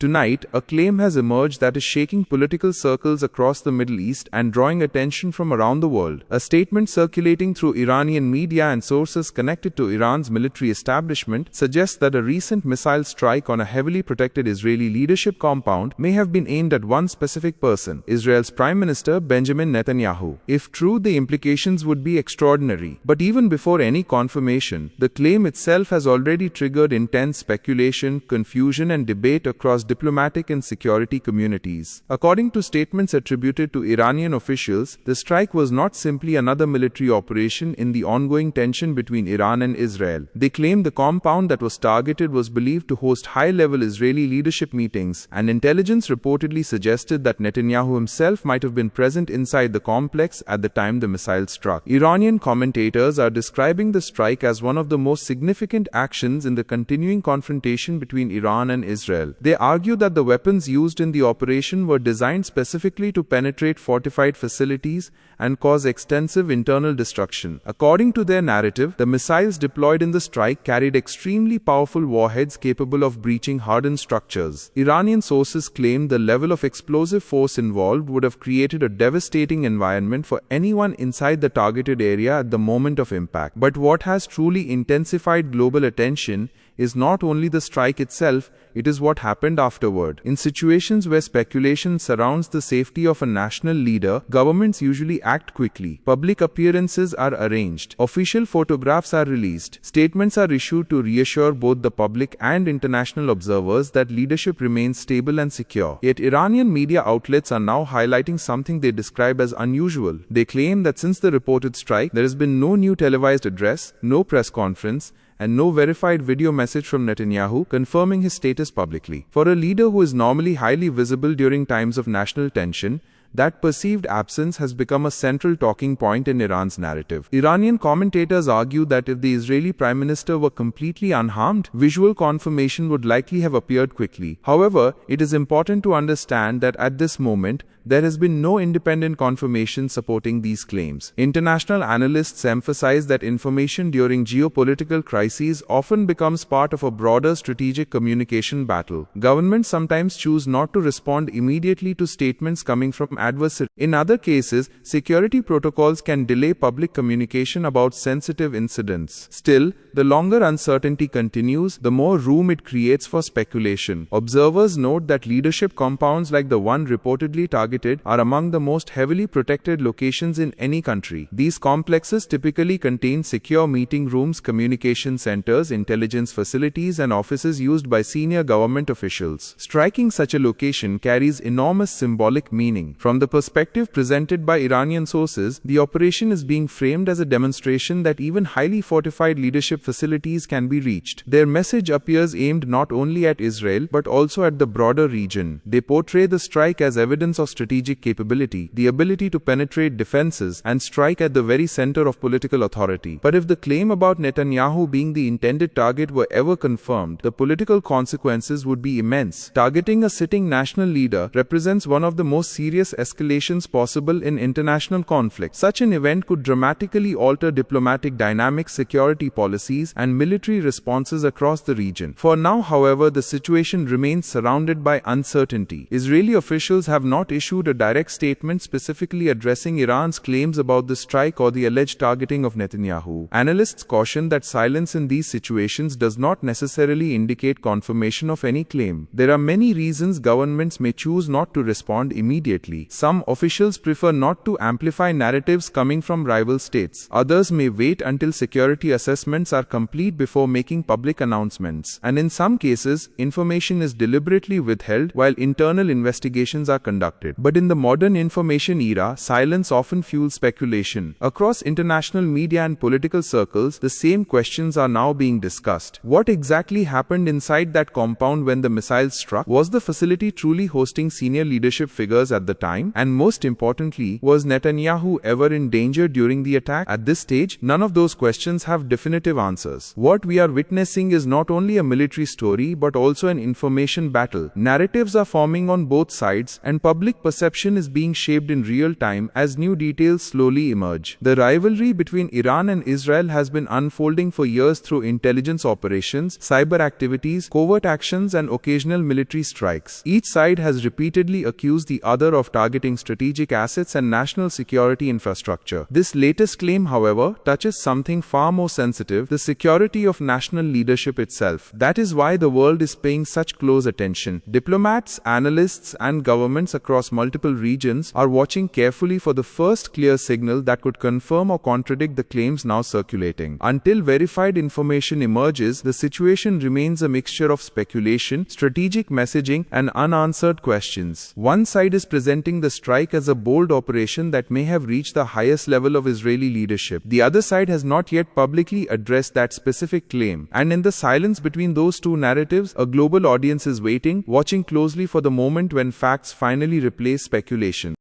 Tonight, a claim has emerged that is shaking political circles across the Middle East and drawing attention from around the world. A statement circulating through Iranian media and sources connected to Iran's military establishment suggests that a recent missile strike on a heavily protected Israeli leadership compound may have been aimed at one specific person, Israel's Prime Minister Benjamin Netanyahu. If true, the implications would be extraordinary. But even before any confirmation, the claim itself has already triggered intense speculation, confusion, and debate across diplomatic and security communities. According to statements attributed to Iranian officials, the strike was not simply another military operation in the ongoing tension between Iran and Israel. They claimed the compound that was targeted was believed to host high-level Israeli leadership meetings, and intelligence reportedly suggested that Netanyahu himself might have been present inside the complex at the time the missile struck. Iranian commentators are describing the strike as one of the most significant actions in the continuing confrontation between Iran and Israel. They argue that the weapons used in the operation were designed specifically to penetrate fortified facilities and cause extensive internal destruction. According to their narrative, the missiles deployed in the strike carried extremely powerful warheads capable of breaching hardened structures. Iranian sources claim the level of explosive force involved would have created a devastating environment for anyone inside the targeted area at the moment of impact. But what has truly intensified global attention is not only the strike itself, it is what happened afterward. In situations where speculation surrounds the safety of a national leader, governments usually act quickly. Public appearances are arranged. Official photographs are released. Statements are issued to reassure both the public and international observers that leadership remains stable and secure. Yet Iranian media outlets are now highlighting something they describe as unusual. They claim that since the reported strike, there has been no new televised address, no press conference, and no verified video message from Netanyahu confirming his status publicly. For a leader who is normally highly visible during times of national tension, that perceived absence has become a central talking point in Iran's narrative. Iranian commentators argue that if the Israeli Prime Minister were completely unharmed, visual confirmation would likely have appeared quickly. However, it is important to understand that at this moment, there has been no independent confirmation supporting these claims. International analysts emphasize that information during geopolitical crises often becomes part of a broader strategic communication battle. Governments sometimes choose not to respond immediately to statements coming from adversaries. In other cases, security protocols can delay public communication about sensitive incidents. Still, the longer uncertainty continues, the more room it creates for speculation. Observers note that leadership compounds like the one reportedly targeted are among the most heavily protected locations in any country. These complexes typically contain secure meeting rooms, communication centers, intelligence facilities, and offices used by senior government officials. Striking such a location carries enormous symbolic meaning. From the perspective presented by Iranian sources, the operation is being framed as a demonstration that even highly fortified leadership facilities can be reached. Their message appears aimed not only at Israel but also at the broader region. They portray the strike as evidence of strategic capability, the ability to penetrate defenses, and strike at the very center of political authority. But if the claim about Netanyahu being the intended target were ever confirmed, the political consequences would be immense. Targeting a sitting national leader represents one of the most serious escalations possible in international conflict. Such an event could dramatically alter diplomatic dynamics, security policies, and military responses across the region. For now, however, the situation remains surrounded by uncertainty. Israeli officials have not issued a direct statement specifically addressing Iran's claims about the strike or the alleged targeting of Netanyahu. Analysts caution that silence in these situations does not necessarily indicate confirmation of any claim. There are many reasons governments may choose not to respond immediately. Some officials prefer not to amplify narratives coming from rival states. Others may wait until security assessments are complete before making public announcements. And in some cases, information is deliberately withheld while internal investigations are conducted. But in the modern information era, silence often fuels speculation. Across international media and political circles, the same questions are now being discussed. What exactly happened inside that compound when the missiles struck? Was the facility truly hosting senior leadership figures at the time? time? And most importantly, was Netanyahu ever in danger during the attack? At this stage, none of those questions have definitive answers. What we are witnessing is not only a military story but also an information battle. Narratives are forming on both sides, and public perception is being shaped in real time as new details slowly emerge. The rivalry between Iran and Israel has been unfolding for years through intelligence operations, cyber activities, covert actions, and occasional military strikes. Each side has repeatedly accused the other of targeting strategic assets and national security infrastructure. This latest claim, however, touches something far more sensitive: the security of national leadership itself. That is why the world is paying such close attention. Diplomats, analysts, and governments across multiple regions are watching carefully for the first clear signal that could confirm or contradict the claims now circulating. Until verified information emerges, the situation remains a mixture of speculation, strategic messaging, and unanswered questions. One side is presenting the strike as a bold operation that may have reached the highest level of Israeli leadership. The other side has not yet publicly addressed that specific claim. And in the silence between those two narratives, a global audience is waiting, watching closely for the moment when facts finally replace speculation.